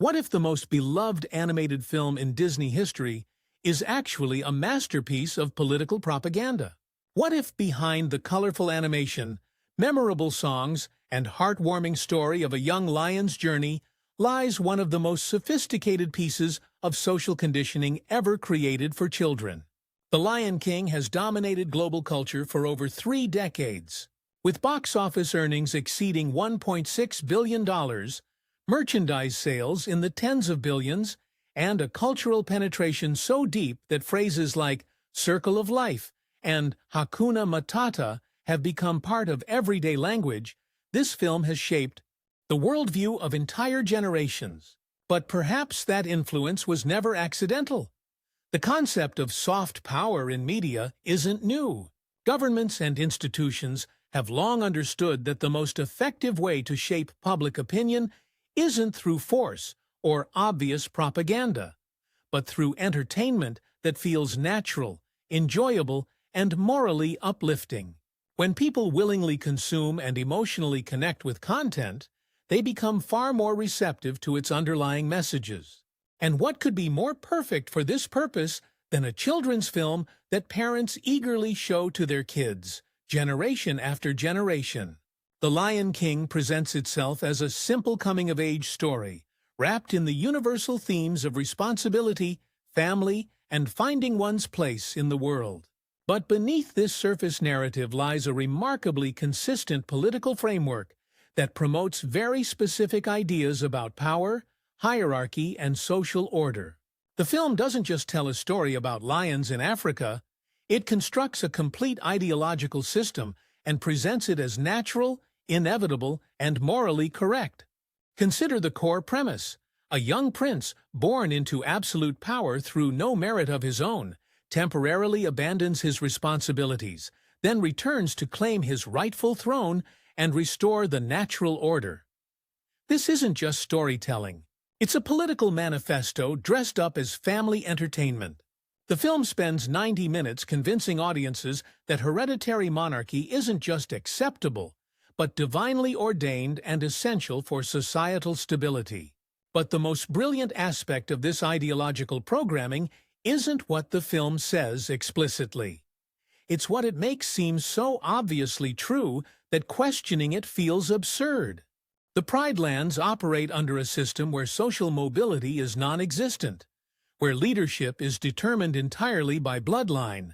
What if the most beloved animated film in Disney history is actually a masterpiece of political propaganda? What if behind the colorful animation, memorable songs, and heartwarming story of a young lion's journey lies one of the most sophisticated pieces of social conditioning ever created for children? The Lion King has dominated global culture for over 3 decades. With box office earnings exceeding $1.6 billion, merchandise sales in the tens of billions, and a cultural penetration so deep that phrases like "circle of life" and "Hakuna Matata" have become part of everyday language, this film has shaped the worldview of entire generations. But perhaps that influence was never accidental. The concept of soft power in media isn't new. Governments and institutions have long understood that the most effective way to shape public opinion isn't through force or obvious propaganda, but through entertainment that feels natural, enjoyable, and morally uplifting. When people willingly consume and emotionally connect with content, they become far more receptive to its underlying messages. And what could be more perfect for this purpose than a children's film that parents eagerly show to their kids, generation after generation? The Lion King presents itself as a simple coming-of-age story, wrapped in the universal themes of responsibility, family, and finding one's place in the world. But beneath this surface narrative lies a remarkably consistent political framework that promotes very specific ideas about power, hierarchy, and social order. The film doesn't just tell a story about lions in Africa, it constructs a complete ideological system and presents it as natural, inevitable, and morally correct. Consider the core premise. A young prince, born into absolute power through no merit of his own, temporarily abandons his responsibilities, then returns to claim his rightful throne and restore the natural order. This isn't just storytelling. It's a political manifesto dressed up as family entertainment. The film spends 90 minutes convincing audiences that hereditary monarchy isn't just acceptable, but divinely ordained and essential for societal stability. But the most brilliant aspect of this ideological programming isn't what the film says explicitly. It's what it makes seem so obviously true that questioning it feels absurd. The Pride Lands operate under a system where social mobility is non-existent, where leadership is determined entirely by bloodline,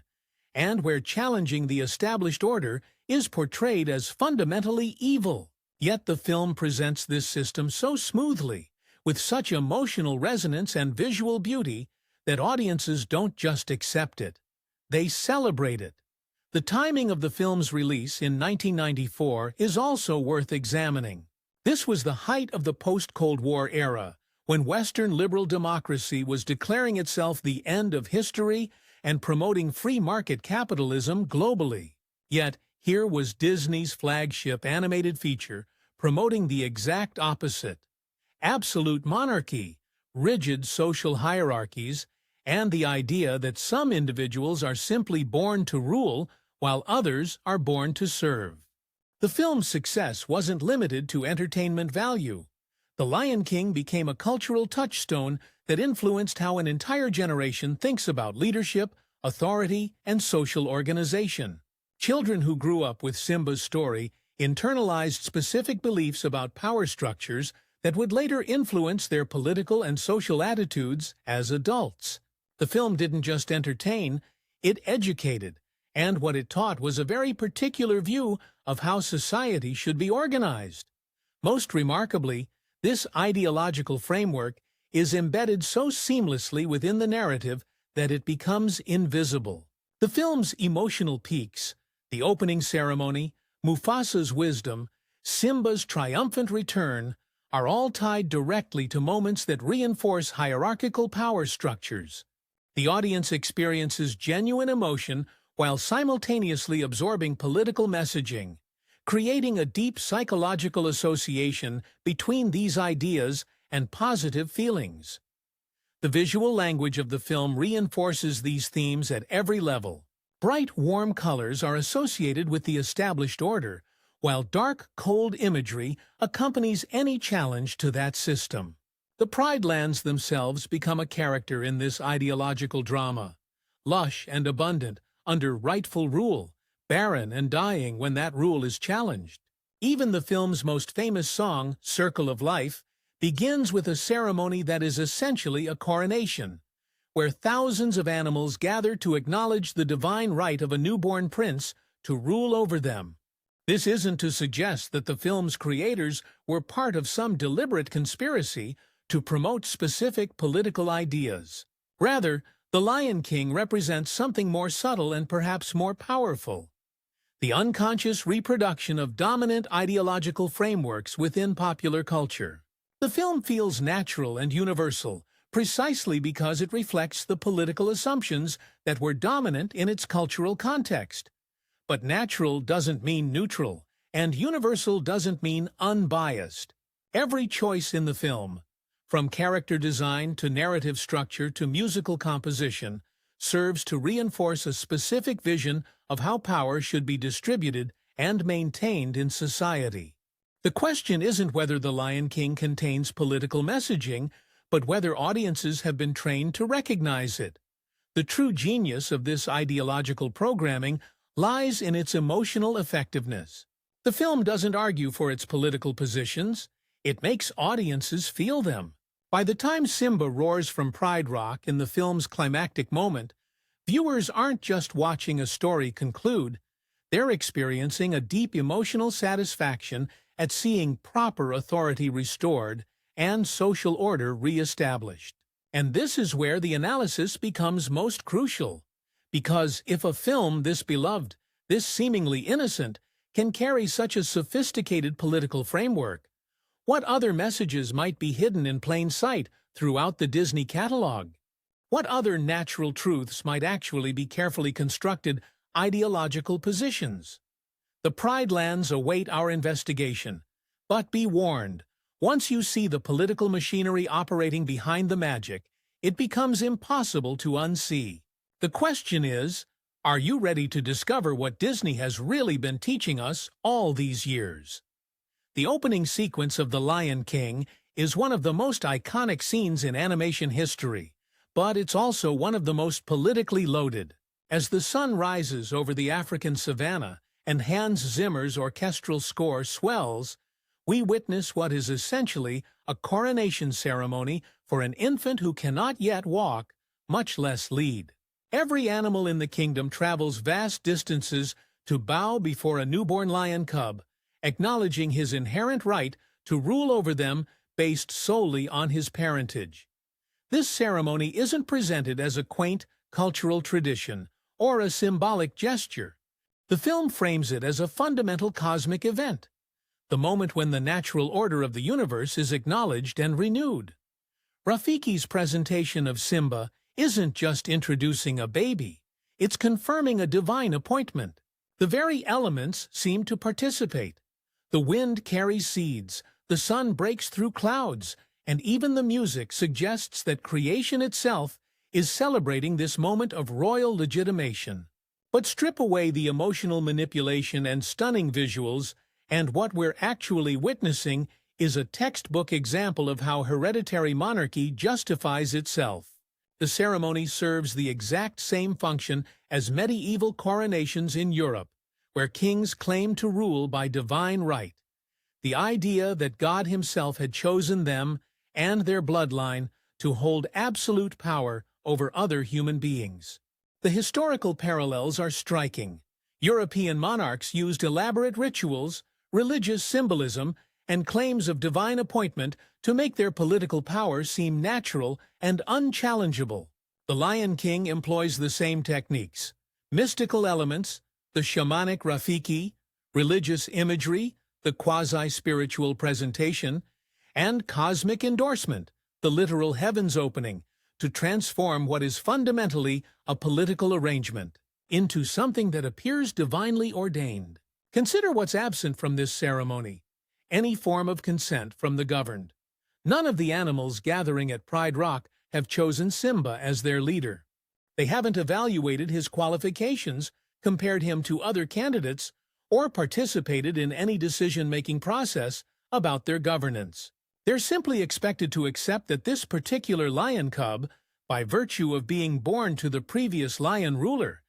and where challenging the established order is portrayed as fundamentally evil. Yet the film presents this system so smoothly, with such emotional resonance and visual beauty, that audiences don't just accept it, they celebrate it. The timing of the film's release in 1994 is also worth examining. This was the height of the post-Cold War era, when Western liberal democracy was declaring itself the end of history and promoting free market capitalism globally. Yet, here was Disney's flagship animated feature promoting the exact opposite: absolute monarchy, rigid social hierarchies, and the idea that some individuals are simply born to rule while others are born to serve. The film's success wasn't limited to entertainment value. The Lion King became a cultural touchstone that influenced how an entire generation thinks about leadership, authority, and social organization. Children who grew up with Simba's story internalized specific beliefs about power structures that would later influence their political and social attitudes as adults. The film didn't just entertain, it educated, and what it taught was a very particular view of how society should be organized. Most remarkably, this ideological framework is embedded so seamlessly within the narrative that it becomes invisible. The film's emotional peaks, the opening ceremony, Mufasa's wisdom, Simba's triumphant return, are all tied directly to moments that reinforce hierarchical power structures. The audience experiences genuine emotion while simultaneously absorbing political messaging, creating a deep psychological association between these ideas and positive feelings. The visual language of the film reinforces these themes at every level. Bright, warm colors are associated with the established order, while dark, cold imagery accompanies any challenge to that system. The Pride Lands themselves become a character in this ideological drama. Lush and abundant, under rightful rule, barren and dying when that rule is challenged. Even the film's most famous song, Circle of Life, begins with a ceremony that is essentially a coronation, where thousands of animals gather to acknowledge the divine right of a newborn prince to rule over them. This isn't to suggest that the film's creators were part of some deliberate conspiracy to promote specific political ideas. Rather, The Lion King represents something more subtle and perhaps more powerful: the unconscious reproduction of dominant ideological frameworks within popular culture. The film feels natural and universal, precisely because it reflects the political assumptions that were dominant in its cultural context. But natural doesn't mean neutral, and universal doesn't mean unbiased. Every choice in the film, from character design to narrative structure to musical composition, serves to reinforce a specific vision of how power should be distributed and maintained in society. The question isn't whether The Lion King contains political messaging, but whether audiences have been trained to recognize it. The true genius of this ideological programming lies in its emotional effectiveness. The film doesn't argue for its political positions, it makes audiences feel them. By the time Simba roars from Pride Rock in the film's climactic moment, viewers aren't just watching a story conclude, they're experiencing a deep emotional satisfaction at seeing proper authority restored and social order re-established. And this is where the analysis becomes most crucial. Because if a film this beloved, this seemingly innocent, can carry such a sophisticated political framework, what other messages might be hidden in plain sight throughout the Disney catalog? What other natural truths might actually be carefully constructed ideological positions? The Pride Lands await our investigation. But be warned, once you see the political machinery operating behind the magic, it becomes impossible to unsee. The question is, are you ready to discover what Disney has really been teaching us all these years? The opening sequence of The Lion King is one of the most iconic scenes in animation history, but it's also one of the most politically loaded. As the sun rises over the African savanna and Hans Zimmer's orchestral score swells, we witness what is essentially a coronation ceremony for an infant who cannot yet walk, much less lead. Every animal in the kingdom travels vast distances to bow before a newborn lion cub, acknowledging his inherent right to rule over them based solely on his parentage. This ceremony isn't presented as a quaint cultural tradition or a symbolic gesture. The film frames it as a fundamental cosmic event, the moment when the natural order of the universe is acknowledged and renewed. Rafiki's presentation of Simba isn't just introducing a baby, it's confirming a divine appointment. The very elements seem to participate. The wind carries seeds, the sun breaks through clouds, and even the music suggests that creation itself is celebrating this moment of royal legitimation. But strip away the emotional manipulation and stunning visuals, and what we're actually witnessing is a textbook example of how hereditary monarchy justifies itself. The ceremony serves the exact same function as medieval coronations in Europe, where kings claimed to rule by divine right. The idea that God himself had chosen them and their bloodline to hold absolute power over other human beings. The historical parallels are striking. European monarchs used elaborate rituals, religious symbolism, and claims of divine appointment to make their political power seem natural and unchallengeable. The Lion King employs the same techniques: mystical elements, the shamanic Rafiki, religious imagery, the quasi-spiritual presentation, and cosmic endorsement, the literal heavens opening, to transform what is fundamentally a political arrangement into something that appears divinely ordained. Consider what's absent from this ceremony: any form of consent from the governed. None of the animals gathering at Pride Rock have chosen Simba as their leader. They haven't evaluated his qualifications, compared him to other candidates, or participated in any decision-making process about their governance. They're simply expected to accept that this particular lion cub, by virtue of being born to the previous lion ruler,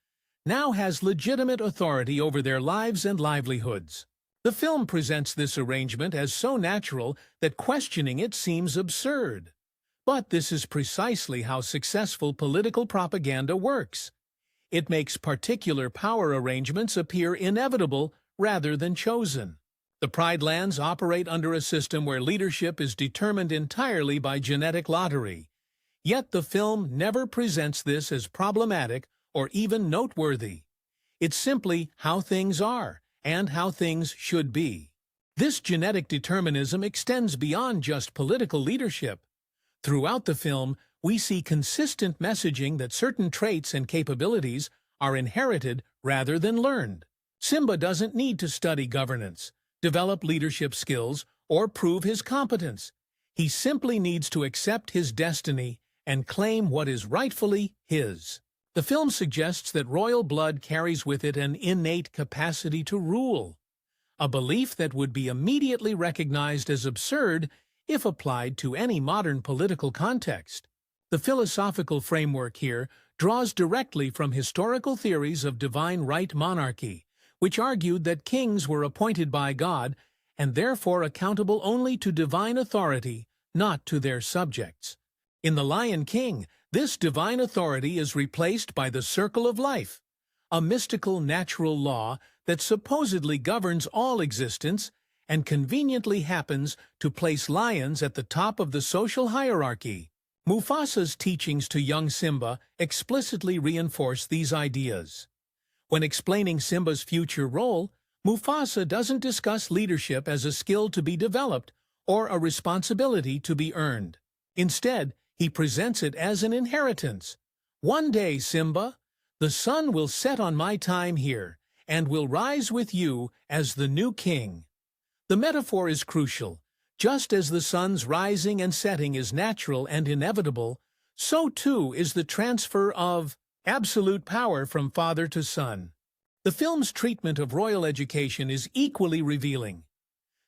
now has legitimate authority over their lives and livelihoods. The film presents this arrangement as so natural that questioning it seems absurd. But this is precisely how successful political propaganda works. It makes particular power arrangements appear inevitable rather than chosen. The Pride Lands operate under a system where leadership is determined entirely by genetic lottery. Yet the film never presents this as problematic or even noteworthy. It's simply how things are and how things should be. This genetic determinism extends beyond just political leadership. Throughout the film, we see consistent messaging that certain traits and capabilities are inherited rather than learned. Simba doesn't need to study governance, develop leadership skills, or prove his competence. He simply needs to accept his destiny and claim what is rightfully his. The film suggests that royal blood carries with it an innate capacity to rule, a belief that would be immediately recognized as absurd if applied to any modern political context. The philosophical framework here draws directly from historical theories of divine right monarchy, which argued that kings were appointed by God and therefore accountable only to divine authority, not to their subjects. In The Lion King, this divine authority is replaced by the circle of life, a mystical natural law that supposedly governs all existence and conveniently happens to place lions at the top of the social hierarchy. Mufasa's teachings to young Simba explicitly reinforce these ideas. When explaining Simba's future role, Mufasa doesn't discuss leadership as a skill to be developed or a responsibility to be earned. Instead, he presents it as an inheritance. One day, Simba, the sun will set on my time here and will rise with you as the new king. The metaphor is crucial. Just as the sun's rising and setting is natural and inevitable, so too is the transfer of absolute power from father to son. The film's treatment of royal education is equally revealing.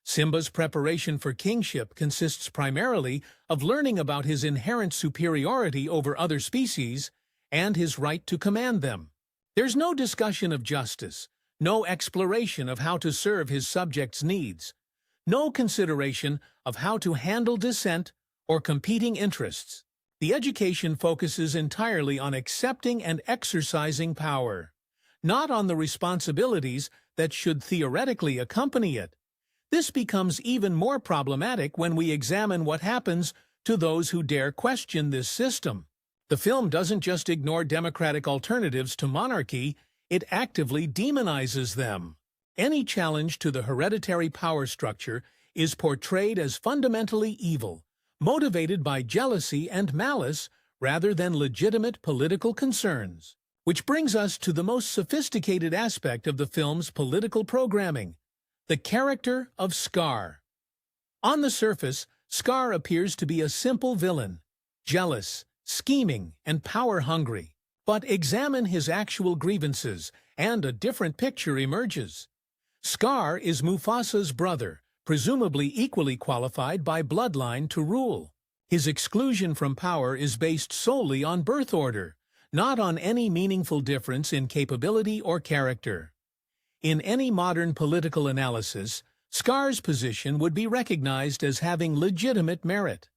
Simba's preparation for kingship consists primarily of learning about his inherent superiority over other species and his right to command them. There's no discussion of justice, no exploration of how to serve his subjects' needs, no consideration of how to handle dissent or competing interests. The education focuses entirely on accepting and exercising power, not on the responsibilities that should theoretically accompany it. This becomes even more problematic when we examine what happens to those who dare question this system. The film doesn't just ignore democratic alternatives to monarchy, it actively demonizes them. Any challenge to the hereditary power structure is portrayed as fundamentally evil, motivated by jealousy and malice rather than legitimate political concerns. Which brings us to the most sophisticated aspect of the film's political programming: the character of Scar. On the surface, Scar appears to be a simple villain, jealous, scheming, and power-hungry. But examine his actual grievances, and a different picture emerges. Scar is Mufasa's brother, presumably equally qualified by bloodline to rule. His exclusion from power is based solely on birth order, not on any meaningful difference in capability or character. In any modern political analysis, Scar's position would be recognized as having legitimate merit.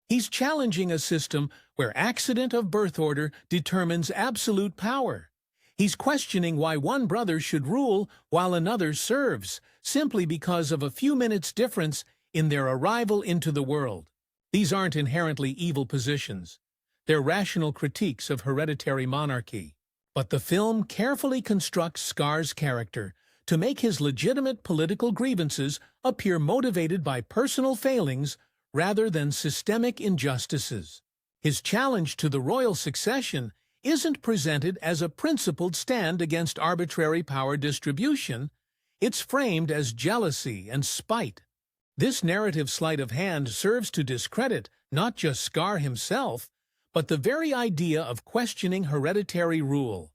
He's challenging a system where accident of birth order determines absolute power. He's questioning why one brother should rule while another serves, simply because of a few minutes' difference in their arrival into the world. These aren't inherently evil positions. They're rational critiques of hereditary monarchy. But the film carefully constructs Scar's character to make his legitimate political grievances appear motivated by personal failings rather than systemic injustices. His challenge to the royal succession isn't presented as a principled stand against arbitrary power distribution, it's framed as jealousy and spite. This narrative sleight of hand serves to discredit not just Scar himself, but the very idea of questioning hereditary rule.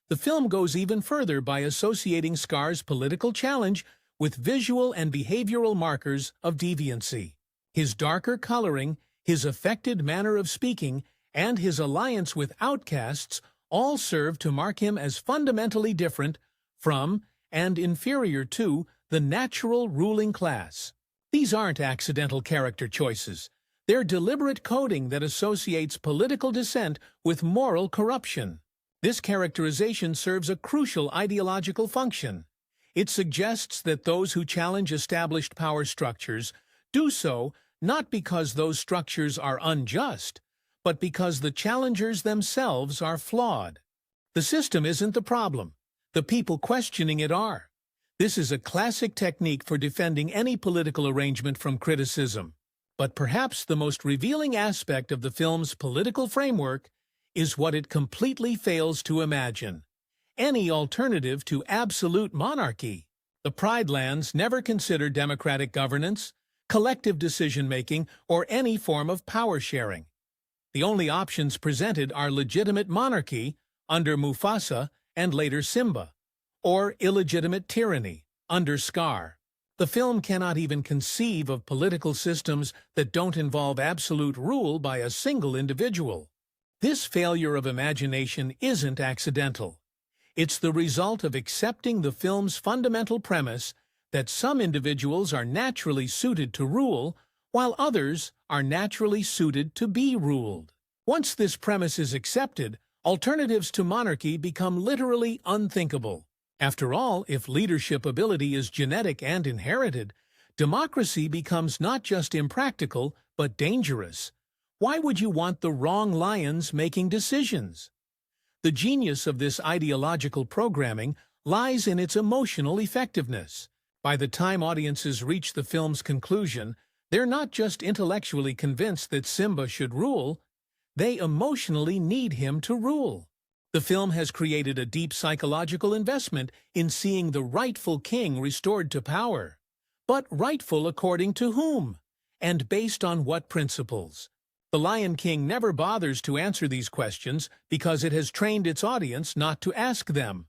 The film goes even further by associating Scar's political challenge with visual and behavioral markers of deviancy. His darker coloring, his affected manner of speaking, and his alliance with outcasts all serve to mark him as fundamentally different from and inferior to the natural ruling class. These aren't accidental character choices. They're deliberate coding that associates political dissent with moral corruption. This characterization serves a crucial ideological function. It suggests that those who challenge established power structures do so not because those structures are unjust, but because the challengers themselves are flawed. The system isn't the problem. The people questioning it are. This is a classic technique for defending any political arrangement from criticism. But perhaps the most revealing aspect of the film's political framework is what it completely fails to imagine: any alternative to absolute monarchy. The Pride Lands never consider democratic governance, collective decision-making, or any form of power sharing. The only options presented are legitimate monarchy under Mufasa and later Simba, or illegitimate tyranny under Scar. The film cannot even conceive of political systems that don't involve absolute rule by a single individual. This failure of imagination isn't accidental. It's the result of accepting the film's fundamental premise that some individuals are naturally suited to rule, while others are naturally suited to be ruled. Once this premise is accepted, alternatives to monarchy become literally unthinkable. After all, if leadership ability is genetic and inherited, democracy becomes not just impractical, but dangerous. Why would you want the wrong lions making decisions? The genius of this ideological programming lies in its emotional effectiveness. By the time audiences reach the film's conclusion, they're not just intellectually convinced that Simba should rule, they emotionally need him to rule. The film has created a deep psychological investment in seeing the rightful king restored to power. But rightful according to whom? And based on what principles? The Lion King never bothers to answer these questions because it has trained its audience not to ask them.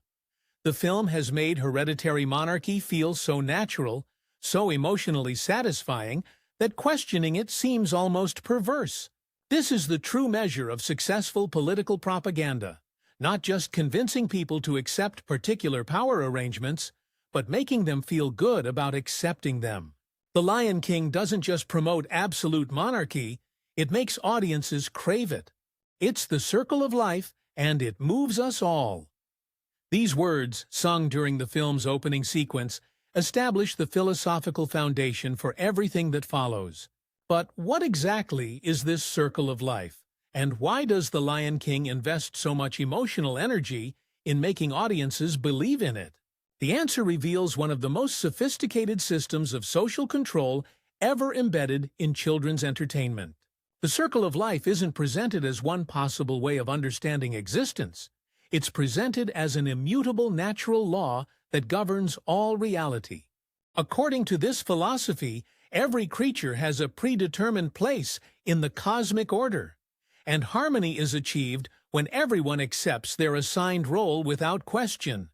The film has made hereditary monarchy feel so natural, so emotionally satisfying, that questioning it seems almost perverse. This is the true measure of successful political propaganda. Not just convincing people to accept particular power arrangements, but making them feel good about accepting them. The Lion King doesn't just promote absolute monarchy, it makes audiences crave it. It's the circle of life, and it moves us all. These words, sung during the film's opening sequence, establish the philosophical foundation for everything that follows. But what exactly is this circle of life? And why does The Lion King invest so much emotional energy in making audiences believe in it? The answer reveals one of the most sophisticated systems of social control ever embedded in children's entertainment. The circle of life isn't presented as one possible way of understanding existence. It's presented as an immutable natural law that governs all reality. According to this philosophy, every creature has a predetermined place in the cosmic order, and harmony is achieved when everyone accepts their assigned role without question.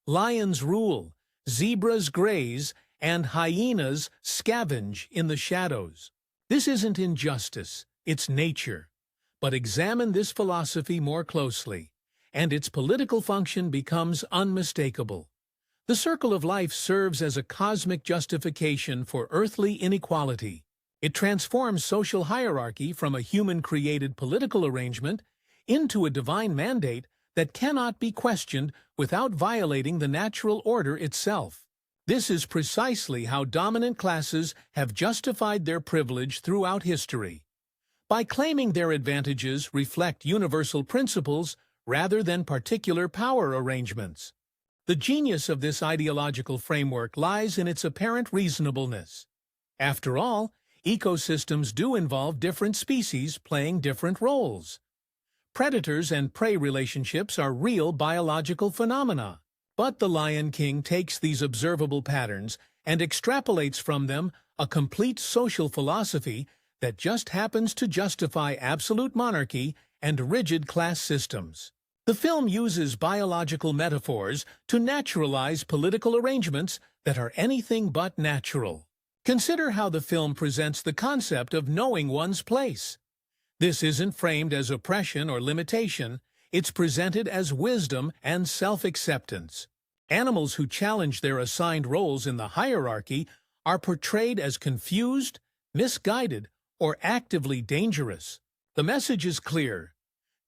Lions rule, zebras graze, and hyenas scavenge in the shadows. This isn't injustice, it's nature. But examine this philosophy more closely, and its political function becomes unmistakable. The circle of life serves as a cosmic justification for earthly inequality. It transforms social hierarchy from a human-created political arrangement into a divine mandate that cannot be questioned without violating the natural order itself. This is precisely how dominant classes have justified their privilege throughout history, by claiming their advantages reflect universal principles rather than particular power arrangements. The genius of this ideological framework lies in its apparent reasonableness. After all, ecosystems do involve different species playing different roles. Predators and prey relationships are real biological phenomena. But the Lion King takes these observable patterns and extrapolates from them a complete social philosophy that just happens to justify absolute monarchy and rigid class systems. The film uses biological metaphors to naturalize political arrangements that are anything but natural. Consider how the film presents the concept of knowing one's place. This isn't framed as oppression or limitation, it's presented as wisdom and self-acceptance. Animals who challenge their assigned roles in the hierarchy are portrayed as confused, misguided, or actively dangerous. The message is clear.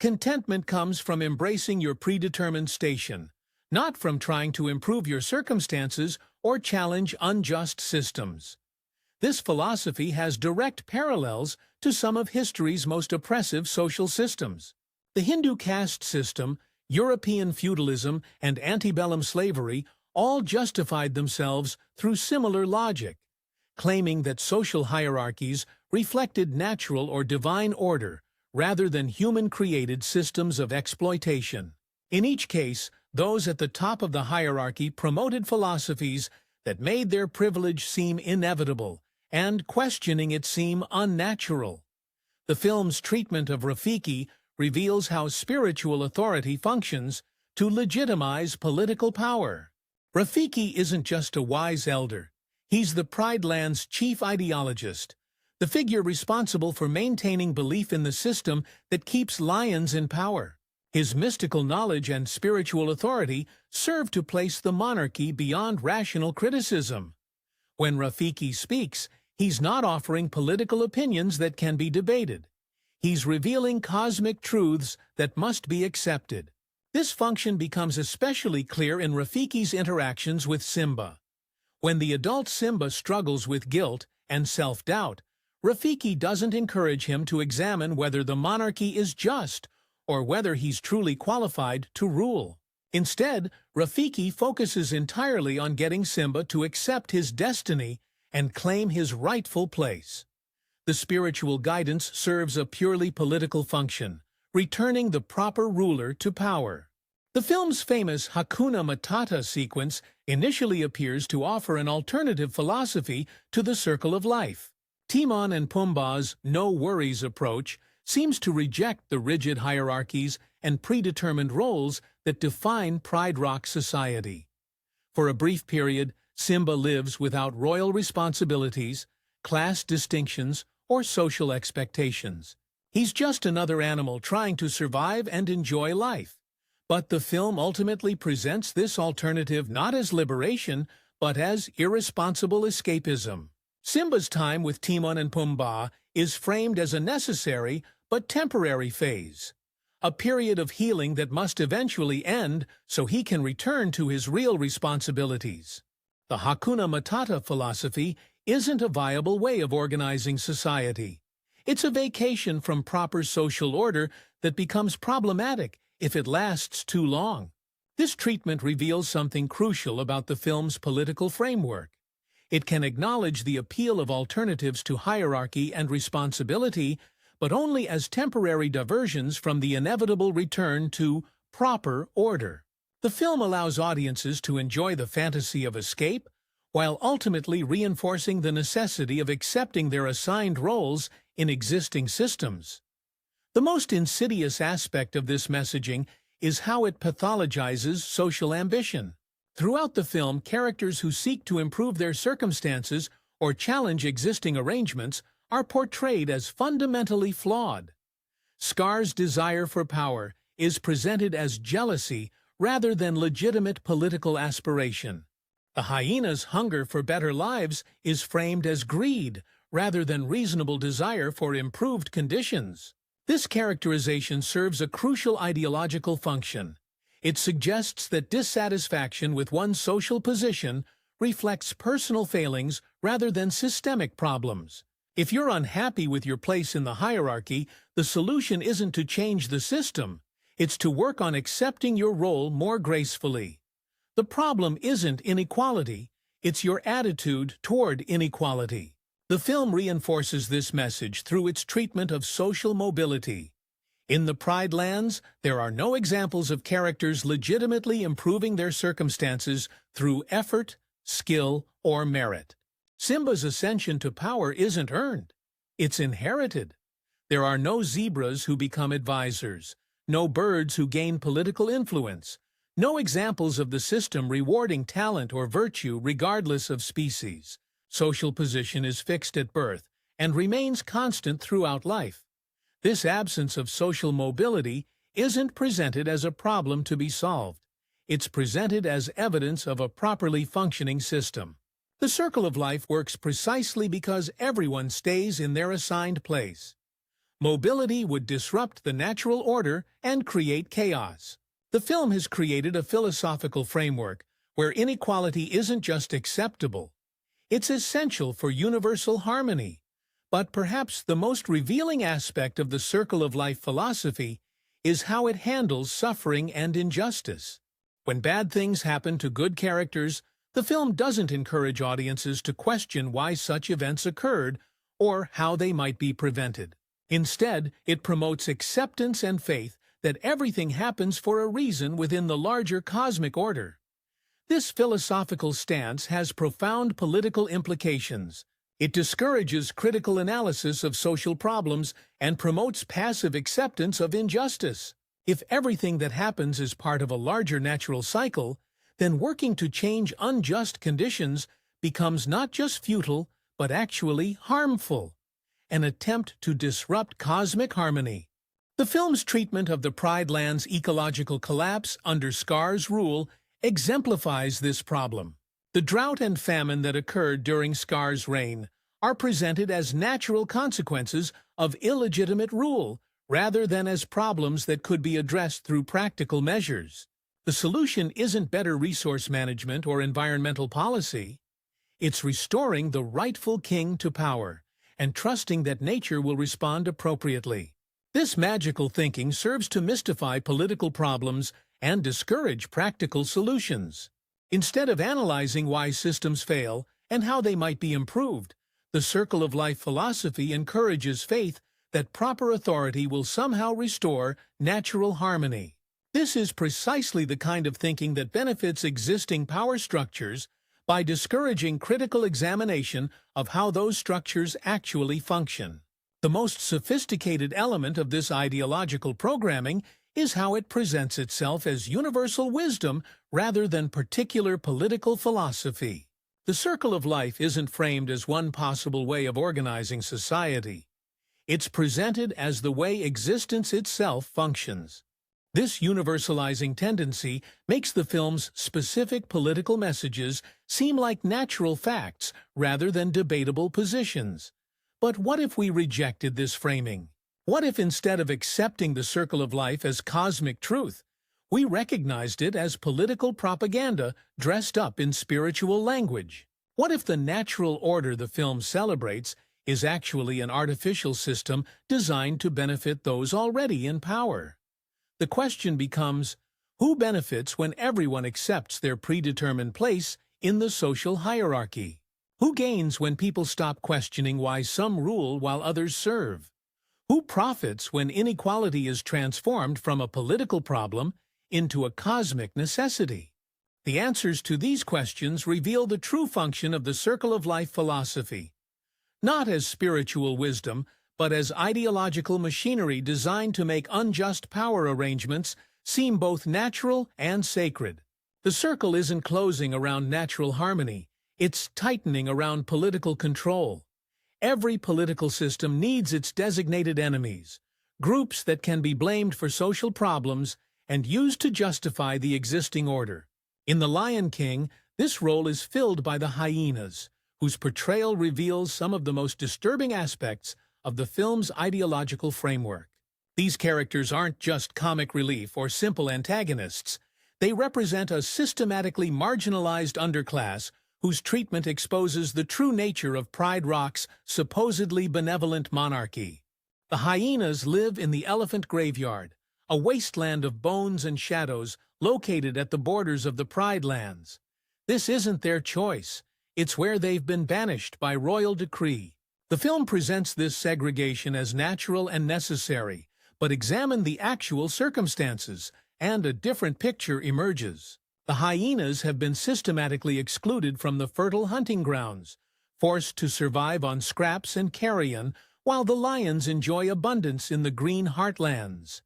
Contentment comes from embracing your predetermined station, not from trying to improve your circumstances or challenge unjust systems. This philosophy has direct parallels to some of history's most oppressive social systems. The Hindu caste system, European feudalism, and antebellum slavery all justified themselves through similar logic, claiming that social hierarchies reflected natural or divine order rather than human-created systems of exploitation. In each case, those at the top of the hierarchy promoted philosophies that made their privilege seem inevitable and questioning it seem unnatural. The film's treatment of Rafiki reveals how spiritual authority functions to legitimize political power. Rafiki isn't just a wise elder. He's the Pride Land's chief ideologist, the figure responsible for maintaining belief in the system that keeps lions in power. His mystical knowledge and spiritual authority serve to place the monarchy beyond rational criticism. When Rafiki speaks, he's not offering political opinions that can be debated. He's revealing cosmic truths that must be accepted. This function becomes especially clear in Rafiki's interactions with Simba. When the adult Simba struggles with guilt and self-doubt, Rafiki doesn't encourage him to examine whether the monarchy is just or whether he's truly qualified to rule. Instead, Rafiki focuses entirely on getting Simba to accept his destiny and claim his rightful place. The spiritual guidance serves a purely political function, returning the proper ruler to power. The film's famous Hakuna Matata sequence initially appears to offer an alternative philosophy to the circle of life. Timon and Pumbaa's no worries approach seems to reject the rigid hierarchies and predetermined roles that define Pride Rock society. For a brief period, Simba lives without royal responsibilities, class distinctions, or social expectations. He's just another animal trying to survive and enjoy life. But the film ultimately presents this alternative not as liberation, but as irresponsible escapism. Simba's time with Timon and Pumbaa is framed as a necessary but temporary phase, a period of healing that must eventually end so he can return to his real responsibilities. The Hakuna Matata philosophy isn't a viable way of organizing society. It's a vacation from proper social order that becomes problematic if it lasts too long. This treatment reveals something crucial about the film's political framework. It can acknowledge the appeal of alternatives to hierarchy and responsibility, but only as temporary diversions from the inevitable return to proper order. The film allows audiences to enjoy the fantasy of escape, while ultimately reinforcing the necessity of accepting their assigned roles in existing systems. The most insidious aspect of this messaging is how it pathologizes social ambition. Throughout the film, characters who seek to improve their circumstances or challenge existing arrangements are portrayed as fundamentally flawed. Scar's desire for power is presented as jealousy rather than legitimate political aspiration. The hyena's hunger for better lives is framed as greed rather than reasonable desire for improved conditions. This characterization serves a crucial ideological function. It suggests that dissatisfaction with one's social position reflects personal failings rather than systemic problems. If you're unhappy with your place in the hierarchy, the solution isn't to change the system. It's to work on accepting your role more gracefully. The problem isn't inequality, it's your attitude toward inequality. The film reinforces this message through its treatment of social mobility. In the Pride Lands, there are no examples of characters legitimately improving their circumstances through effort, skill, or merit. Simba's ascension to power isn't earned, it's inherited. There are no zebras who become advisors, no birds who gain political influence, no examples of the system rewarding talent or virtue regardless of species. social position is fixed at birth and remains constant throughout life. This absence of social mobility isn't presented as a problem to be solved. It's presented as evidence of a properly functioning system. The circle of life works precisely because everyone stays in their assigned place. Mobility would disrupt the natural order and create chaos. The film has created a philosophical framework where inequality isn't just acceptable, it's essential for universal harmony. But perhaps the most revealing aspect of the circle of life philosophy is how it handles suffering and injustice. When bad things happen to good characters, the film doesn't encourage audiences to question why such events occurred or how they might be prevented. Instead, it promotes acceptance and faith that everything happens for a reason within the larger cosmic order. This philosophical stance has profound political implications. It discourages critical analysis of social problems and promotes passive acceptance of injustice. If everything that happens is part of a larger natural cycle, then working to change unjust conditions becomes not just futile, but actually harmful, an attempt to disrupt cosmic harmony. The film's treatment of the Pride Land's ecological collapse under Scar's rule exemplifies this problem. The drought and famine that occurred during Scar's reign are presented as natural consequences of illegitimate rule, rather than as problems that could be addressed through practical measures. The solution isn't better resource management or environmental policy. It's restoring the rightful king to power and trusting that nature will respond appropriately. This magical thinking serves to mystify political problems and discourage practical solutions. Instead of analyzing why systems fail and how they might be improved, the circle of life philosophy encourages faith that proper authority will somehow restore natural harmony. This is precisely the kind of thinking that benefits existing power structures by discouraging critical examination of how those structures actually function. The most sophisticated element of this ideological programming is how it presents itself as universal wisdom rather than particular political philosophy. The circle of life isn't framed as one possible way of organizing society. It's presented as the way existence itself functions. This universalizing tendency makes the film's specific political messages seem like natural facts rather than debatable positions. But what if we rejected this framing? What if instead of accepting the circle of life as cosmic truth, we recognized it as political propaganda dressed up in spiritual language? What if the natural order the film celebrates is actually an artificial system designed to benefit those already in power? The question becomes, who benefits when everyone accepts their predetermined place in the social hierarchy? Who gains when people stop questioning why some rule while others serve? Who profits when inequality is transformed from a political problem into a cosmic necessity? The answers to these questions reveal the true function of the circle of life philosophy, not as spiritual wisdom, but as ideological machinery designed to make unjust power arrangements seem both natural and sacred. The circle isn't closing around natural harmony, it's tightening around political control. Every political system needs its designated enemies, groups that can be blamed for social problems and used to justify the existing order. In The Lion King, this role is filled by the hyenas, whose portrayal reveals some of the most disturbing aspects of the film's ideological framework. These characters aren't just comic relief or simple antagonists. They represent a systematically marginalized underclass whose treatment exposes the true nature of Pride Rock's supposedly benevolent monarchy. The hyenas live in the elephant graveyard, a wasteland of bones and shadows located at the borders of the Pride Lands. This isn't their choice. It's where they've been banished by royal decree. The film presents this segregation as natural and necessary, but examine the actual circumstances, and a different picture emerges. The hyenas have been systematically excluded from the fertile hunting grounds, forced to survive on scraps and carrion, while the lions enjoy abundance in the green heartlands.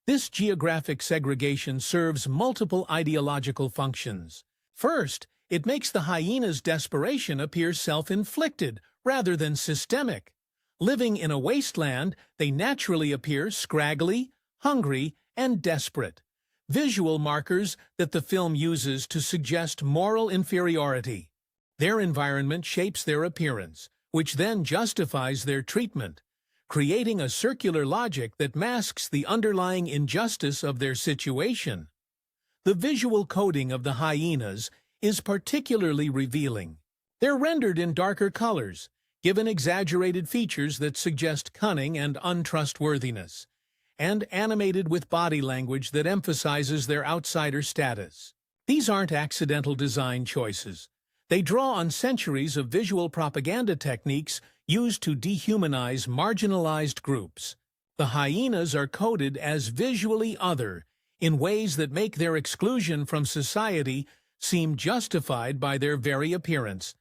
This geographic segregation serves multiple ideological functions. First, It makes the hyena's desperation appear self-inflicted rather than systemic. Living in a wasteland, they naturally appear scraggly, hungry, and desperate. Visual markers that the film uses to suggest moral inferiority. Their environment shapes their appearance, which then justifies their treatment, creating a circular logic that masks the underlying injustice of their situation. The visual coding of the hyenas is particularly revealing. They're rendered in darker colors, given exaggerated features that suggest cunning and untrustworthiness, and animated with body language that emphasizes their outsider status. These aren't accidental design choices. They draw on centuries of visual propaganda techniques used to dehumanize marginalized groups. The hyenas are coded as visually other in ways that make their exclusion from society seem justified by their very appearance.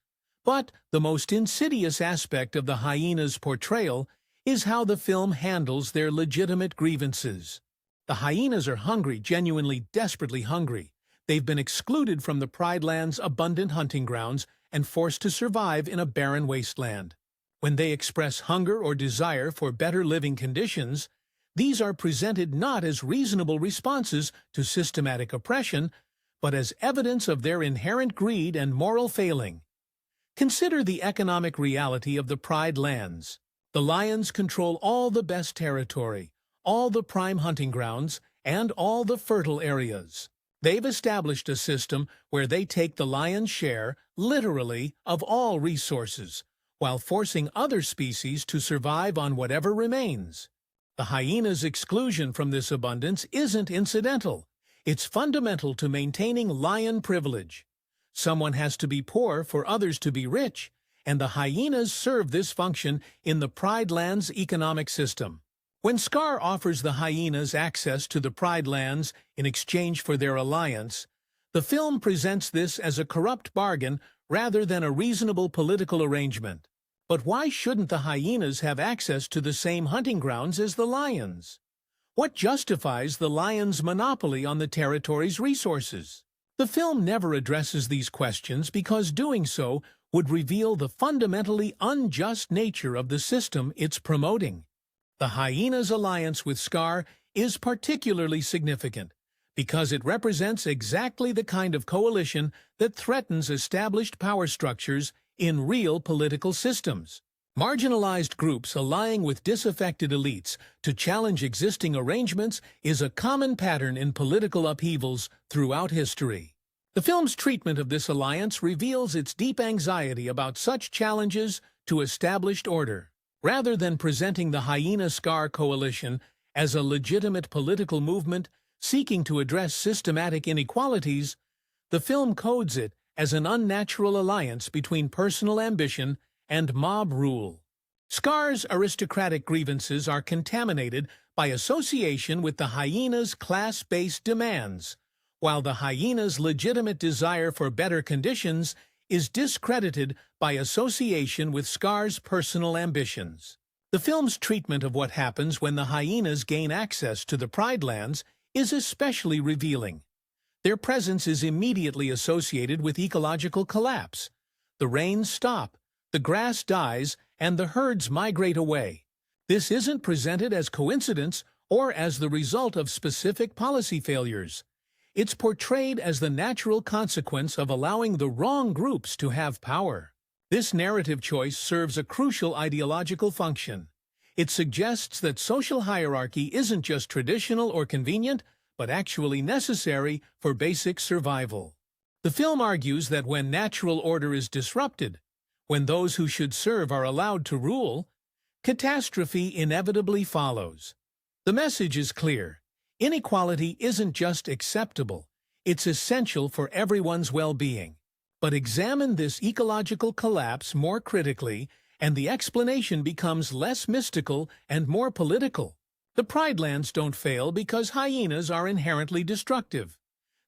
But the most insidious aspect of the hyena's portrayal is how the film handles their legitimate grievances. The hyenas are hungry, genuinely, desperately hungry. They've been excluded from the Pride Land's abundant hunting grounds and forced to survive in a barren wasteland. When they express hunger or desire for better living conditions, these are presented not as reasonable responses to systematic oppression, but as evidence of their inherent greed and moral failing. Consider the economic reality of the Pride Lands. The lions control all the best territory, all the prime hunting grounds, and all the fertile areas. They've established a system where they take the lion's share, literally, of all resources, while forcing other species to survive on whatever remains. The hyena's exclusion from this abundance isn't incidental. It's fundamental to maintaining lion privilege. Someone has to be poor for others to be rich, and the hyenas serve this function in the Pride Lands economic system. When Scar offers the hyenas access to the Pride Lands in exchange for their alliance, the film presents this as a corrupt bargain rather than a reasonable political arrangement. But why shouldn't the hyenas have access to the same hunting grounds as the lions? What justifies the lions' monopoly on the territory's resources? The film never addresses these questions because doing so would reveal the fundamentally unjust nature of the system it's promoting. The hyena's alliance with Scar is particularly significant because it represents exactly the kind of coalition that threatens established power structures in real political systems. Marginalized groups allying with disaffected elites to challenge existing arrangements is a common pattern in political upheavals throughout history. The film's treatment of this alliance reveals its deep anxiety about such challenges to established order. Rather than presenting the hyena-Scar coalition as a legitimate political movement seeking to address systematic inequalities, the film codes it as an unnatural alliance between personal ambition and mob rule. Scar's aristocratic grievances are contaminated by association with the hyena's class-based demands, while the hyena's legitimate desire for better conditions is discredited by association with Scar's personal ambitions. The film's treatment of what happens when the hyenas gain access to the Pride Lands is especially revealing. Their presence is immediately associated with ecological collapse. The rains stop, the grass dies, and the herds migrate away. This isn't presented as coincidence or as the result of specific policy failures. It's portrayed as the natural consequence of allowing the wrong groups to have power. This narrative choice serves a crucial ideological function. It suggests that social hierarchy isn't just traditional or convenient, but actually necessary for basic survival. The film argues that when natural order is disrupted, when those who should serve are allowed to rule, catastrophe inevitably follows. The message is clear. Inequality isn't just acceptable, it's essential for everyone's well-being. But examine this ecological collapse more critically, and the explanation becomes less mystical and more political. The Pride Lands don't fail because hyenas are inherently destructive.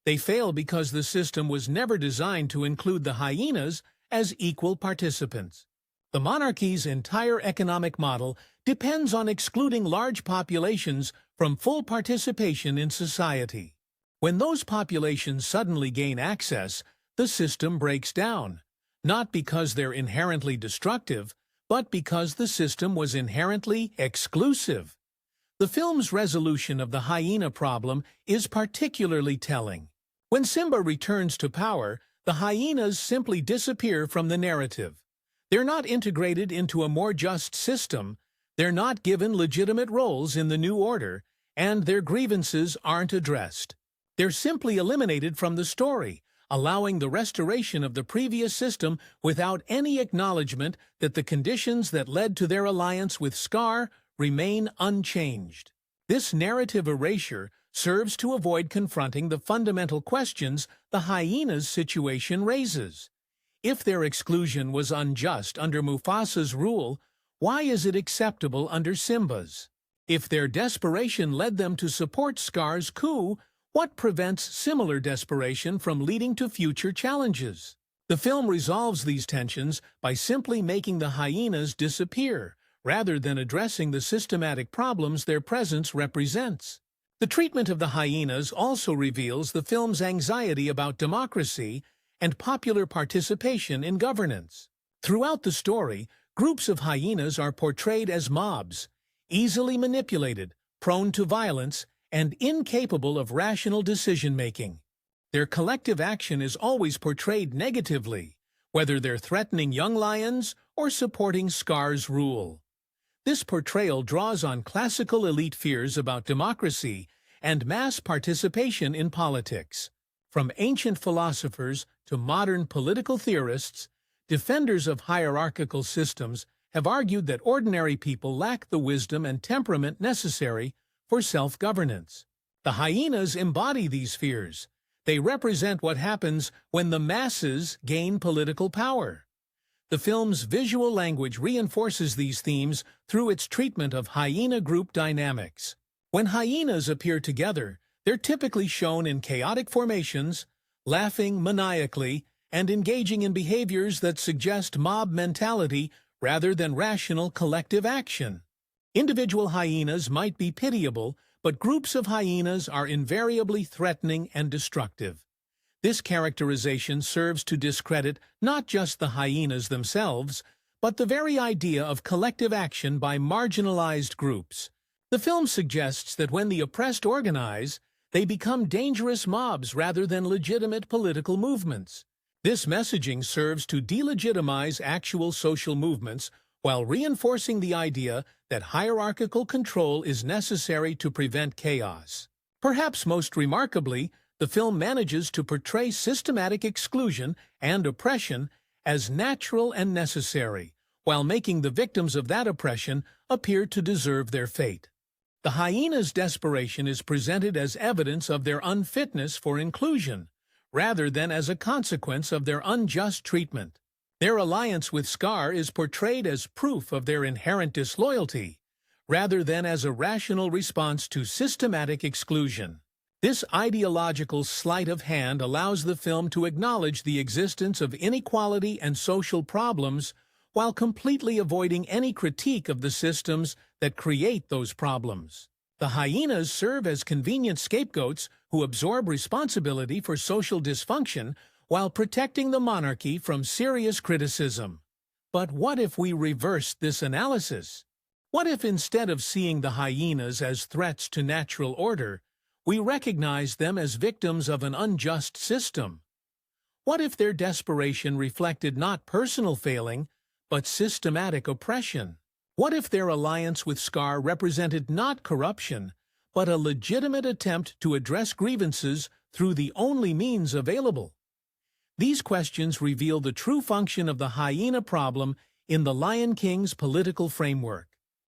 They fail because the system was never designed to include the hyenas as equal participants. The monarchy's entire economic model depends on excluding large populations from full participation in society. When those populations suddenly gain access, the system breaks down, not because they're inherently destructive, but because the system was inherently exclusive. The film's resolution of the hyena problem is particularly telling. When Simba returns to power, the hyenas simply disappear from the narrative. They're not integrated into a more just system, they're not given legitimate roles in the new order, and their grievances aren't addressed. They're simply eliminated from the story, allowing the restoration of the previous system without any acknowledgement that the conditions that led to their alliance with Scar remain unchanged. This narrative erasure serves to avoid confronting the fundamental questions the hyenas' situation raises. If their exclusion was unjust under Mufasa's rule, why is it acceptable under Simba's? If their desperation led them to support Scar's coup, what prevents similar desperation from leading to future challenges? The film resolves these tensions by simply making the hyenas disappear, rather than addressing the systematic problems their presence represents. The treatment of the hyenas also reveals the film's anxiety about democracy and popular participation in governance. Throughout the story, groups of hyenas are portrayed as mobs, easily manipulated, prone to violence, and incapable of rational decision-making. Their collective action is always portrayed negatively, whether they're threatening young lions or supporting Scar's rule. This portrayal draws on classical elite fears about democracy and mass participation in politics. From ancient philosophers to modern political theorists, defenders of hierarchical systems have argued that ordinary people lack the wisdom and temperament necessary for self-governance. The hyenas embody these fears. They represent what happens when the masses gain political power. The film's visual language reinforces these themes through its treatment of hyena group dynamics. When hyenas appear together, they're typically shown in chaotic formations, laughing maniacally, and engaging in behaviors that suggest mob mentality rather than rational collective action. Individual hyenas might be pitiable, but groups of hyenas are invariably threatening and destructive. This characterization serves to discredit not just the hyenas themselves, but the very idea of collective action by marginalized groups. The film suggests that when the oppressed organize, they become dangerous mobs rather than legitimate political movements. This messaging serves to delegitimize actual social movements while reinforcing the idea that hierarchical control is necessary to prevent chaos. Perhaps most remarkably, the film manages to portray systematic exclusion and oppression as natural and necessary, while making the victims of that oppression appear to deserve their fate. The hyenas' desperation is presented as evidence of their unfitness for inclusion, rather than as a consequence of their unjust treatment. Their alliance with Scar is portrayed as proof of their inherent disloyalty, rather than as a rational response to systematic exclusion. This ideological sleight of hand allows the film to acknowledge the existence of inequality and social problems while completely avoiding any critique of the systems that create those problems. The hyenas serve as convenient scapegoats who absorb responsibility for social dysfunction while protecting the monarchy from serious criticism. But what if we reversed this analysis? What if instead of seeing the hyenas as threats to natural order, we recognize them as victims of an unjust system? What if their desperation reflected not personal failing, but systematic oppression? What if their alliance with Scar represented not corruption, but a legitimate attempt to address grievances through the only means available? These questions reveal the true function of the hyena problem in The Lion King's political framework.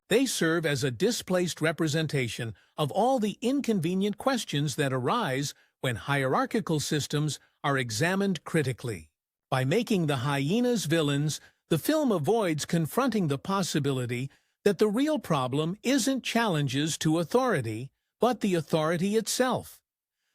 They serve as a displaced representation of all the inconvenient questions that arise when hierarchical systems are examined critically. By making the hyenas villains, the film avoids confronting the possibility that the real problem isn't challenges to authority, but the authority itself.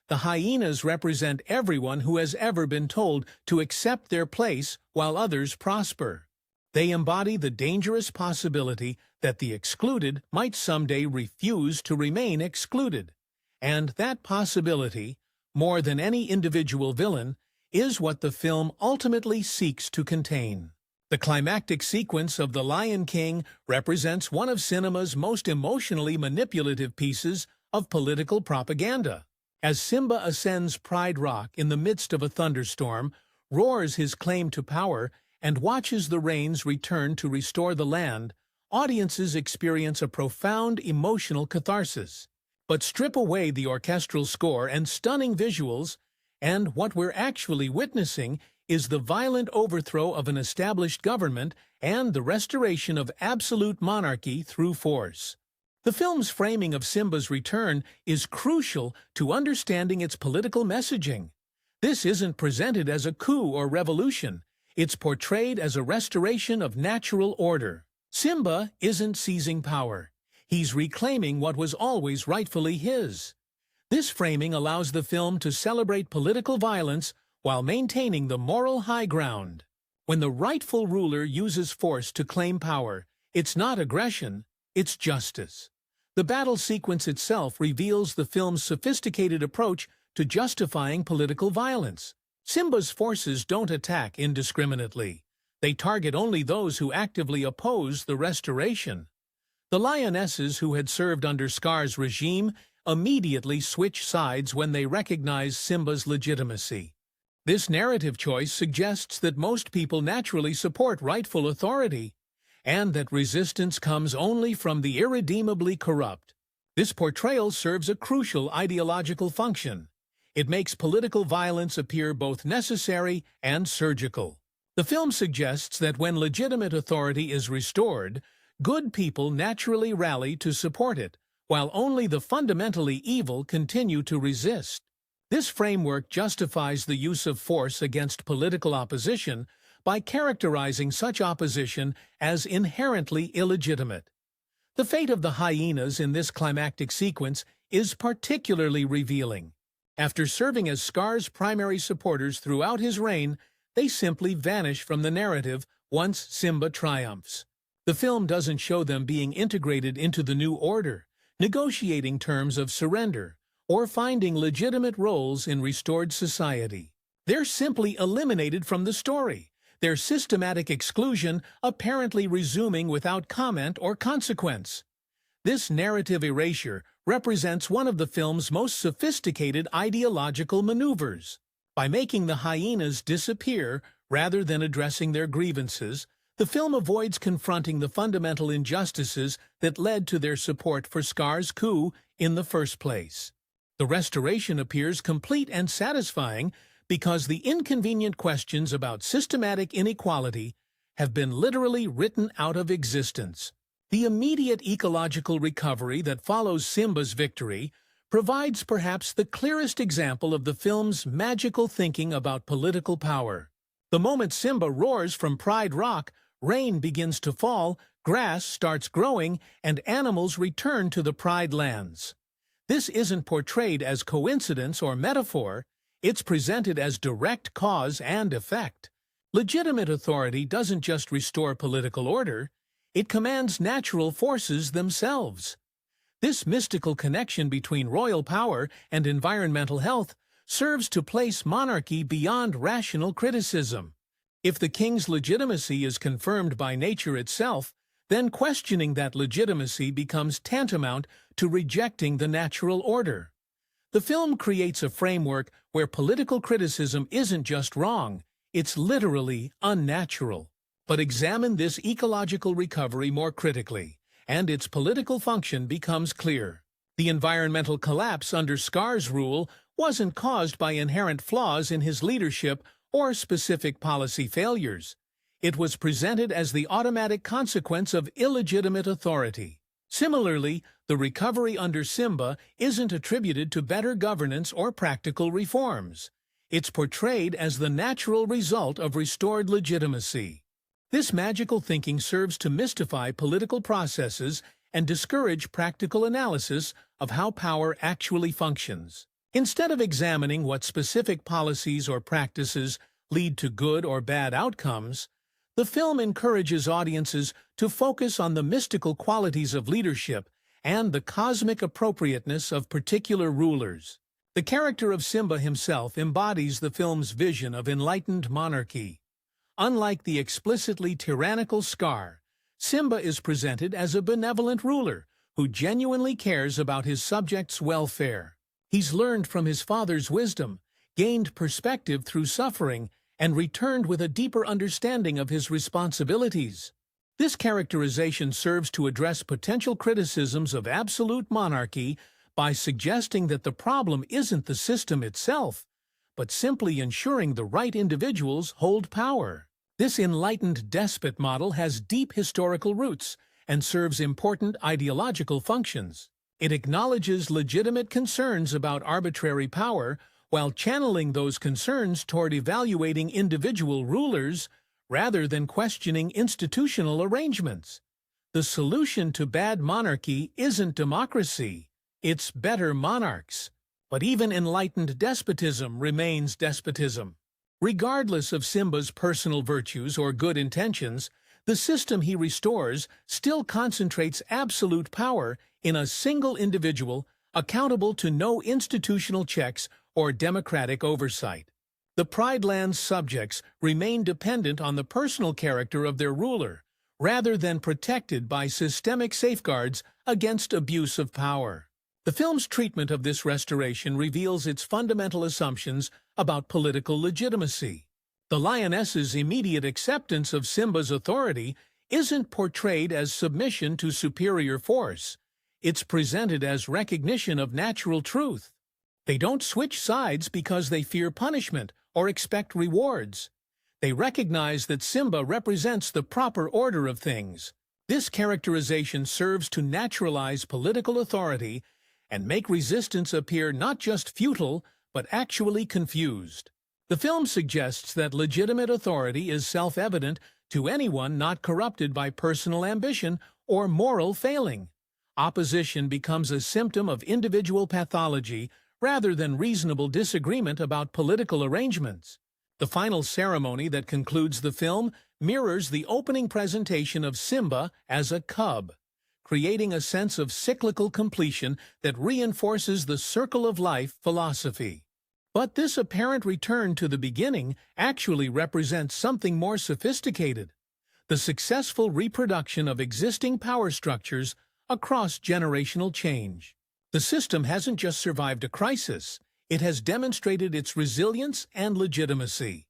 The hyenas represent everyone who has ever been told to accept their place while others prosper. They embody the dangerous possibility that the excluded might someday refuse to remain excluded. And that possibility, more than any individual villain, is what the film ultimately seeks to contain. The climactic sequence of The Lion King represents one of cinema's most emotionally manipulative pieces of political propaganda. As Simba ascends Pride Rock in the midst of a thunderstorm, roars his claim to power, and watches the rains return to restore the land, audiences experience a profound emotional catharsis. But strip away the orchestral score and stunning visuals, and what we're actually witnessing is the violent overthrow of an established government and the restoration of absolute monarchy through force. The film's framing of Simba's return is crucial to understanding its political messaging. This isn't presented as a coup or revolution. It's portrayed as a restoration of natural order. Simba isn't seizing power. He's reclaiming what was always rightfully his. This framing allows the film to celebrate political violence while maintaining the moral high ground. When the rightful ruler uses force to claim power, it's not aggression, it's justice. The battle sequence itself reveals the film's sophisticated approach to justifying political violence. Simba's forces don't attack indiscriminately. They target only those who actively oppose the restoration. The lionesses who had served under Scar's regime immediately switch sides when they recognize Simba's legitimacy. This narrative choice suggests that most people naturally support rightful authority, and that resistance comes only from the irredeemably corrupt. This portrayal serves a crucial ideological function. It makes political violence appear both necessary and surgical. The film suggests that when legitimate authority is restored, good people naturally rally to support it, while only the fundamentally evil continue to resist. This framework justifies the use of force against political opposition by characterizing such opposition as inherently illegitimate. The fate of the hyenas in this climactic sequence is particularly revealing. After serving as Scar's primary supporters throughout his reign, they simply vanish from the narrative once Simba triumphs. The film doesn't show them being integrated into the new order, negotiating terms of surrender, or finding legitimate roles in restored society. They're simply eliminated from the story, their systematic exclusion apparently resuming without comment or consequence. This narrative erasure represents one of the film's most sophisticated ideological maneuvers. By making the hyenas disappear rather than addressing their grievances, the film avoids confronting the fundamental injustices that led to their support for Scar's coup in the first place. The restoration appears complete and satisfying because the inconvenient questions about systematic inequality have been literally written out of existence. The immediate ecological recovery that follows Simba's victory provides perhaps the clearest example of the film's magical thinking about political power. The moment Simba roars from Pride Rock, rain begins to fall, grass starts growing, and animals return to the Pride lands. This isn't portrayed as coincidence or metaphor, it's presented as direct cause and effect. Legitimate authority doesn't just restore political order, it commands natural forces themselves. This mystical connection between royal power and environmental health serves to place monarchy beyond rational criticism. If the king's legitimacy is confirmed by nature itself, then questioning that legitimacy becomes tantamount to rejecting the natural order. The film creates a framework where political criticism isn't just wrong, it's literally unnatural. But examine this ecological recovery more critically, and its political function becomes clear. The environmental collapse under Scar's rule wasn't caused by inherent flaws in his leadership or specific policy failures. It was presented as the automatic consequence of illegitimate authority. Similarly, the recovery under Simba isn't attributed to better governance or practical reforms. It's portrayed as the natural result of restored legitimacy. This magical thinking serves to mystify political processes and discourage practical analysis of how power actually functions. Instead of examining what specific policies or practices lead to good or bad outcomes, the film encourages audiences to focus on the mystical qualities of leadership and the cosmic appropriateness of particular rulers. The character of Simba himself embodies the film's vision of enlightened monarchy. Unlike the explicitly tyrannical Scar, Simba is presented as a benevolent ruler who genuinely cares about his subjects' welfare. He's learned from his father's wisdom, gained perspective through suffering, and returned with a deeper understanding of his responsibilities. This characterization serves to address potential criticisms of absolute monarchy by suggesting that the problem isn't the system itself, but simply ensuring the right individuals hold power. This enlightened despot model has deep historical roots and serves important ideological functions. It acknowledges legitimate concerns about arbitrary power while channeling those concerns toward evaluating individual rulers rather than questioning institutional arrangements. The solution to bad monarchy isn't democracy, it's better monarchs. But even enlightened despotism remains despotism. Regardless of Simba's personal virtues or good intentions, the system he restores still concentrates absolute power in a single individual accountable to no institutional checks or democratic oversight. The Pride Land's subjects remain dependent on the personal character of their ruler, rather than protected by systemic safeguards against abuse of power. The film's treatment of this restoration reveals its fundamental assumptions about political legitimacy. The lioness's immediate acceptance of Simba's authority isn't portrayed as submission to superior force. It's presented as recognition of natural truth. They don't switch sides because they fear punishment or expect rewards. They recognize that Simba represents the proper order of things. This characterization serves to naturalize political authority and make resistance appear not just futile, but actually confused. The film suggests that legitimate authority is self-evident to anyone not corrupted by personal ambition or moral failing. Opposition becomes a symptom of individual pathology rather than reasonable disagreement about political arrangements. The final ceremony that concludes the film mirrors the opening presentation of Simba as a cub, creating a sense of cyclical completion that reinforces the circle of life philosophy. But this apparent return to the beginning actually represents something more sophisticated: the successful reproduction of existing power structures across generational change. The system hasn't just survived a crisis, it has demonstrated its resilience and legitimacy.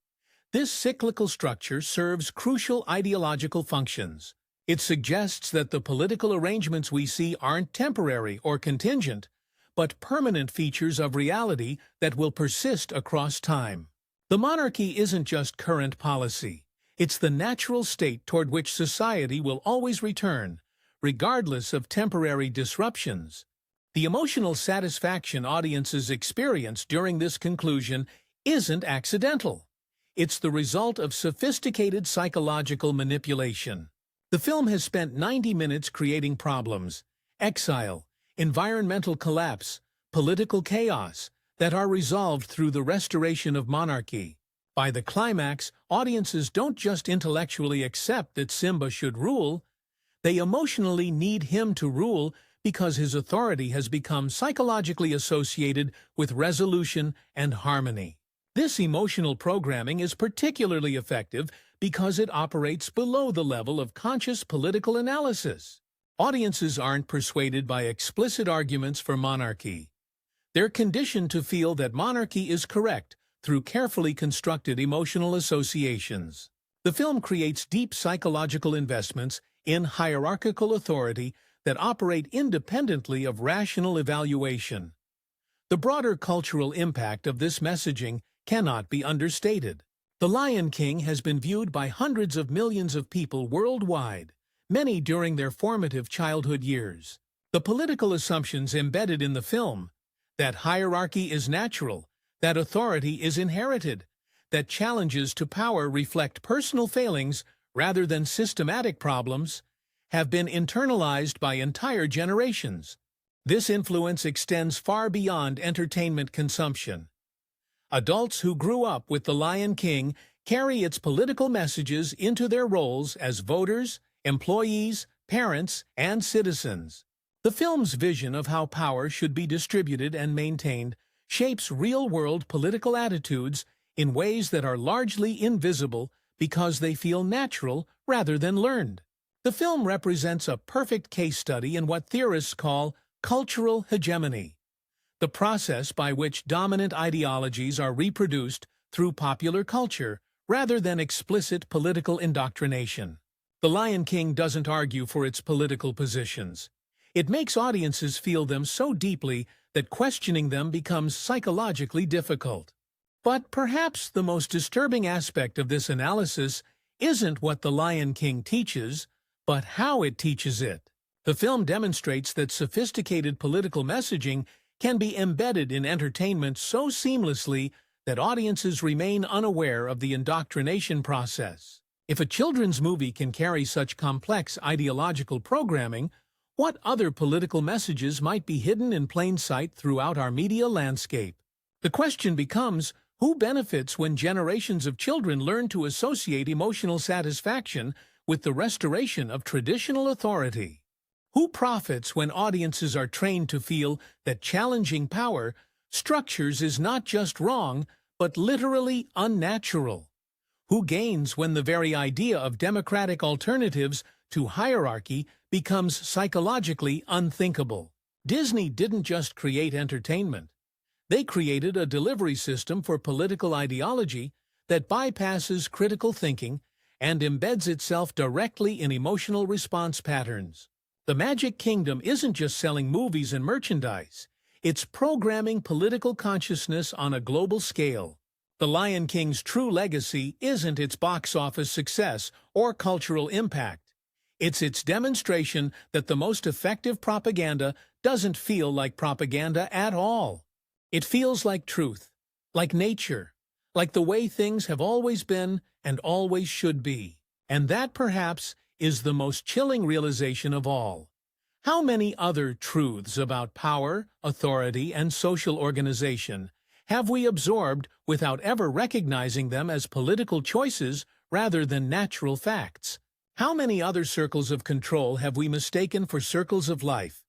This cyclical structure serves crucial ideological functions. It suggests that the political arrangements we see aren't temporary or contingent, but permanent features of reality that will persist across time. The monarchy isn't just current policy. It's the natural state toward which society will always return, regardless of temporary disruptions. The emotional satisfaction audiences experience during this conclusion isn't accidental. It's the result of sophisticated psychological manipulation. The film has spent 90 minutes creating problems, exile, environmental collapse, political chaos that are resolved through the restoration of monarchy. By the climax, audiences don't just intellectually accept that Simba should rule, they emotionally need him to rule because his authority has become psychologically associated with resolution and harmony. This emotional programming is particularly effective because it operates below the level of conscious political analysis. Audiences aren't persuaded by explicit arguments for monarchy. They're conditioned to feel that monarchy is correct through carefully constructed emotional associations. The film creates deep psychological investments in hierarchical authority that operate independently of rational evaluation. The broader cultural impact of this messaging cannot be understated. The Lion King has been viewed by hundreds of millions of people worldwide, many during their formative childhood years. The political assumptions embedded in the film, that hierarchy is natural, that authority is inherited, that challenges to power reflect personal failings rather than systematic problems, have been internalized by entire generations. This influence extends far beyond entertainment consumption. Adults who grew up with The Lion King carry its political messages into their roles as voters, employees, parents, and citizens. The film's vision of how power should be distributed and maintained shapes real-world political attitudes in ways that are largely invisible because they feel natural rather than learned. The film represents a perfect case study in what theorists call cultural hegemony, the process by which dominant ideologies are reproduced through popular culture rather than explicit political indoctrination. The Lion King doesn't argue for its political positions. It makes audiences feel them so deeply that questioning them becomes psychologically difficult. But perhaps the most disturbing aspect of this analysis isn't what The Lion King teaches, but how it teaches it. The film demonstrates that sophisticated political messaging can be embedded in entertainment so seamlessly that audiences remain unaware of the indoctrination process. If a children's movie can carry such complex ideological programming, what other political messages might be hidden in plain sight throughout our media landscape? The question becomes, who benefits when generations of children learn to associate emotional satisfaction with the restoration of traditional authority? Who profits when audiences are trained to feel that challenging power structures is not just wrong, but literally unnatural? Who gains when the very idea of democratic alternatives to hierarchy becomes psychologically unthinkable? Disney didn't just create entertainment. They created a delivery system for political ideology that bypasses critical thinking and embeds itself directly in emotional response patterns. The Magic Kingdom isn't just selling movies and merchandise. It's programming political consciousness on a global scale. The Lion King's true legacy isn't its box office success or cultural impact. It's its demonstration that the most effective propaganda doesn't feel like propaganda at all. It feels like truth, like nature, like the way things have always been and always should be. And that, perhaps, is the most chilling realization of all. How many other truths about power, authority, and social organization have we absorbed without ever recognizing them as political choices rather than natural facts? How many other circles of control have we mistaken for circles of life?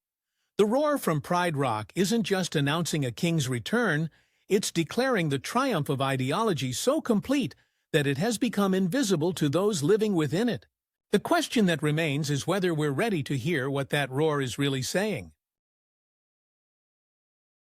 The roar from Pride Rock isn't just announcing a king's return, it's declaring the triumph of ideology so complete that it has become invisible to those living within it. The question that remains is whether we're ready to hear what that roar is really saying.